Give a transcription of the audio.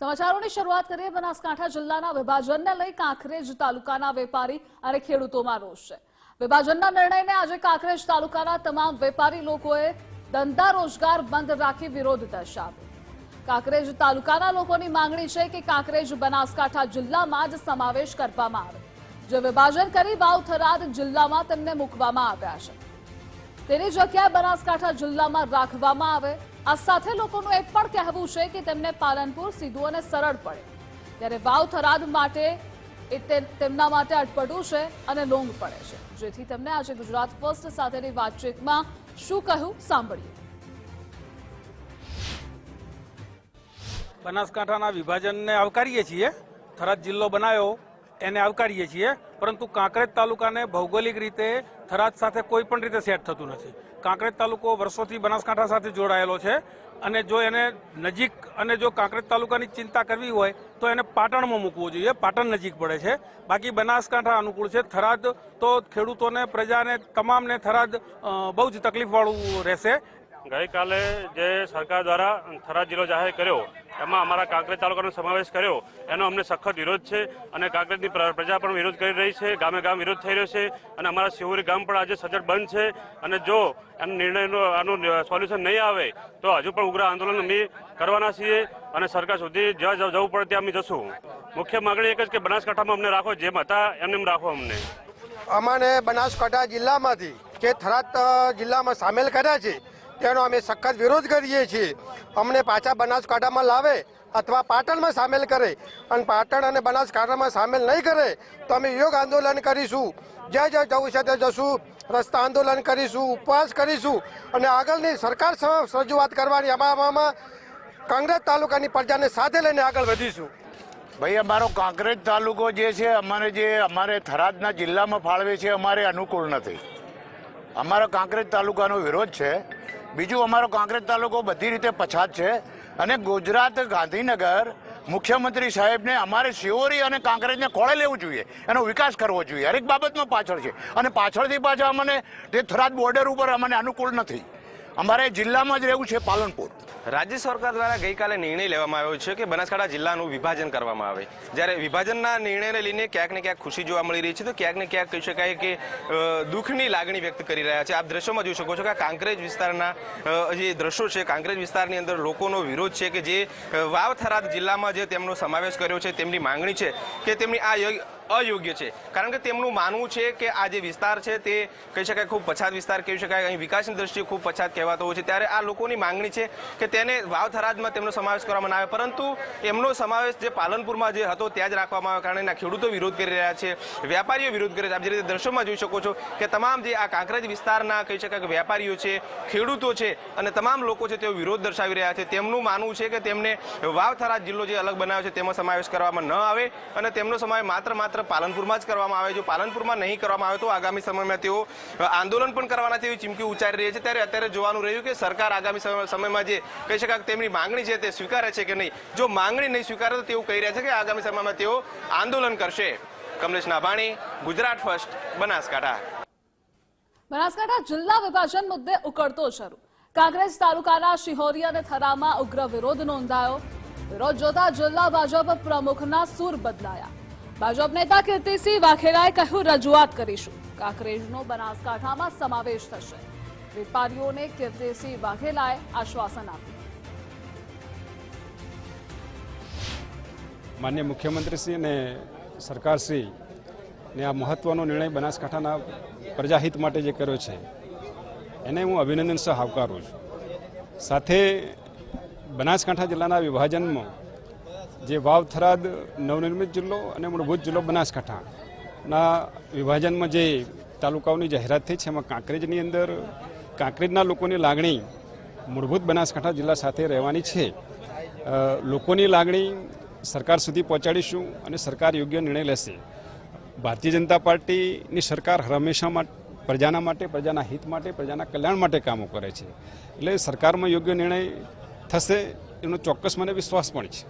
સમાચારોની શરૂઆત કરીએ બનાસકાંઠા જિલ્લાના વિભાજનને લઈ કાંકરેજ તાલુકાના વેપારી અને ખેડૂતોમાં રોષ છે। વિભાજનના નિર્ણયને આજે કાંકરેજ તાલુકાના તમામ વેપારી લોકોએ ધંધા રોજગાર બંધ રાખી વિરોધ દર્શાવ્યો। કાંકરેજ તાલુકાના લોકોની માંગણી છે કે કાંકરેજ બનાસકાંઠા જિલ્લામાં જ સમાવેશ કરવામાં આવે, જે વિભાજન કરી વાવ થરાદ જિલ્લામાં તેમને મૂકવામાં આવ્યા છે તેની જગ્યાએ બનાસકાંઠા જિલ્લામાં રાખવામાં આવે। આ સાથે લોકોનું એ પણ કહેવું છે કે તેમને પાલનપુર સીધું અને સરળ પડે, ત્યારે વાવ થરાદ માટે તેમના માટે અટપટું છે અને લોંગ પડે છે, જેથી તેમને આજે ગુજરાત ફર્સ્ટ સાથેની વાતચીતમાં શું કહ્યું સાંભળીએ। બનાસકાંઠાના વિભાજનને આવકારીએ છીએ, થરાદ જિલ્લો બનાવ્યો એને આવકારીએ છીએ, પરંતુ કાંકરેજ તાલુકાને ભૌગોલિક રીતે થરાદ સાથે કોઈ પણ રીતે સેટ થતું નથી। કાંકરેજ તાલુકો વર્ષોથી બનાસકાંઠા સાથે જોડાયેલો છે અને જો એને નજીક અને જો કાંકરેજ તાલુકાની ચિંતા કરવી હોય તો એને પાટણમાં મૂકવું જોઈએ, પાટણ નજીક પડે છે, બાકી બનાસકાંઠા અનુકૂળ છે। થરાદ તો ખેડૂતોને, પ્રજાને, તમામને થરાદ બહુ જ તકલીફવાળું રહેશે। ગઈકાલે જે સરકાર દ્વારા થરાદ જિલ્લો જાહેર કર્યો એમાં અમારા કાંકરેજ તાલુકાનો સમાવેશ કર્યો એનો અમને સખત વિરોધ છે અને કાંકરેજની પ્રજા પણ વિરોધ કરી રહી છે, ગામે ગામ વિરોધ થઈ રહ્યો છે અને અમારા શિહોરી ગામ પણ આજે સજ્જડ બંધ છે અને જો એનો નિર્ણયનો આનું સોલ્યુશન નહીં આવે તો હજુ પણ ઉગ્ર આંદોલન અમે કરવાના છીએ અને સરકાર સુધી જ્યાં જવું પડે ત્યાં અમે જશું। મુખ્ય માગણી એક જ કે બનાસકાંઠામાં અમને રાખો, જેમ હતા એમને રાખો। અમને બનાસકાંઠા જિલ્લામાંથી જે થરાદ જિલ્લામાં સામેલ કર્યા છે તેનો અમે સખત વિરોધ કરીએ છીએ। અમને પાછા બનાસકાંઠામાં લાવે અથવા પાટણમાં સામેલ કરે અને પાટણ અને બનાસકાંઠામાં સામેલ નહીં કરે તો અમે યોગ આંદોલન કરીશું, જ્યાં જ્યાં જવું છે ત્યાં જશું, રસ્તા આંદોલન કરીશું, ઉપવાસ કરીશું અને આગળની સરકાર સમક્ષ રજૂઆત કરવાની અમારામાં કાંકરેજ તાલુકાની પ્રજાને સાથે લઈને આગળ વધીશું। ભાઈ, અમારો કાંકરેજ તાલુકો જે છે અમારે થરાદના જિલ્લામાં ફાળવે છે, અમારે અનુકૂળ નથી। અમારો કાંકરેજ તાલુકાનો વિરોધ છે। બીજું, અમારો કાંકરેજ તાલુકો બધી રીતે પછાત છે અને ગુજરાત ગાંધીનગર મુખ્યમંત્રી સાહેબને અમારે શિહોરી અને કાંકરેજને ખોળે લેવું જોઈએ, એનો વિકાસ કરવો જોઈએ। હરેક બાબતમાં પાછળ છે અને પાછળથી પાછા અમને તે થરાદ બોર્ડર ઉપર અમને અનુકૂળ નથી। અમારે જિલ્લામાં જ રહેવું છે, પાલનપુર। રાજ્ય સરકાર દ્વારા ગઈકાલે નિર્ણય લેવામાં આવ્યો છે કે બનાસકાંઠા જિલ્લાનું વિભાજન કરવામાં આવે, જ્યારે વિભાજનના નિર્ણયને લઈને ક્યાંક ને ક્યાંક ખુશી જોવા મળી રહી છે તો ક્યાંક ને ક્યાંક કહી શકાય કે દુઃખની લાગણી વ્યક્ત કરી રહ્યા છે। આપ દ્રશ્યોમાં જોઈ શકો છો કે કાંકરેજ વિસ્તારના જે દ્રશ્યો છે, કાંકરેજ વિસ્તારની અંદર લોકોનો વિરોધ છે કે જે વાવ થરાદ જિલ્લામાં જે તેમનો સમાવેશ કર્યો છે, તેમની માંગણી છે કે તેમની આ અયોગ્ય છે, કારણ કે તેમનું માનવું છે કે આ જે વિસ્તાર છે તે કહી શકાય ખૂબ પછાત વિસ્તાર કહી શકાય, અહીં વિકાસની દ્રષ્ટિએ ખૂબ પછાત કહેવાતો હોય છે। ત્યારે આ લોકોની માંગણી છે કે તેને વાવ થરાદમાં તેમનો સમાવેશ કરવામાં આવે, પરંતુ એમનો સમાવેશ જે પાલનપુરમાં જે હતો ત્યાં જ રાખવામાં આવે, કારણ એના ખેડૂતો વિરોધ કરી રહ્યા છે, વેપારીઓ વિરોધ કરે છે। આપ જે રીતે દ્રશ્યોમાં જોઈ શકો છો કે તમામ જે આ કાંકરેજ વિસ્તારના કહી શકાય કે વેપારીઓ છે, ખેડૂતો છે અને તમામ લોકો છે તેઓ વિરોધ દર્શાવી રહ્યા છે। તેમનું માનવું છે કે તેમને વાવ થરાદ જિલ્લો જે અલગ બનાવ્યો છે તેમાં સમાવેશ કરવામાં ન આવે અને તેમનો સમાવેશ માત્ર પાલનપુરમાં જ કરવામાં આવે। જો પાલનપુરમાં નહીં કરવામાં આવે તો આગામી સમયમાં તેઓ આંદોલન પણ કરવાના તેવી ચીમકી ઉચ્ચારી રહી છે। ત્યારે અત્યારે જોવાનું રહ્યું કે સરકાર આગામી સમયમાં જે કહી શકાય તેમની માંગણી છે તે સ્વીકારે છે કે નહીં। જો માંગણી નહીં સ્વીકારે તો તેવું કહી રહ્યા છે કે આગામી સમયમાં તેઓ આંદોલન કરશે। કમલેશ નાભાણી, ગુજરાત ફર્સ્ટ, બનાસકાંઠા। બનાસકાંઠા જિલ્લા વિભાજન મુદ્દે ઉકળતો શરૂ। કાંકરેજ તાલુકાના શિહોરી અને થરામાં ઉગ્ર વિરોધ નોંધાયો। વિરોધ જોતા જિલ્લા ભાજપ પ્રમુખના સૂર બદલાયા। ભાજપ નેતા કીર્તિસિંહ વાઘેલાએ કહ્યું, રજૂઆત કરીશું, કાંકરેજનો બનાસકાંઠામાં સમાવેશ થશે। વેપારીઓને કીર્તિસિંહ વાઘેલાએ આશ્વાસન આપ્યું। માન્ય મુખ્યમંત્રીશ્રી અને સરકારશ્રી ને આ મહત્વનો નિર્ણય બનાસકાંઠાના પ્રજાહિત માટે જે કર્યો છે એને હું અભિનંદન સહ આવકારું છું। સાથે બનાસકાંઠા જિલ્લાના વિભાજનમાં જે વાવ થરાદ નવનિર્મિત જિલ્લો અને મૂળભૂત જિલ્લો બનાસકાંઠાના વિભાજનમાં જે તાલુકાઓની જાહેરાત થઈ છે એમાં કાંકરેજની અંદર કાંકરેજના લોકોની લાગણી મૂળભૂત બનાસકાંઠા જિલ્લા સાથે રહેવાની છે। લોકોની લાગણી સરકાર સુધી પહોંચાડીશું અને સરકાર યોગ્ય નિર્ણય લેશે। ભારતીય જનતા પાર્ટીની સરકાર હંમેશા પ્રજાના માટે, પ્રજાના હિત માટે, પ્રજાના કલ્યાણ માટે કામો કરે છે, એટલે સરકારમાં યોગ્ય નિર્ણય થશે એનો ચોક્કસ મને વિશ્વાસ પણ છે।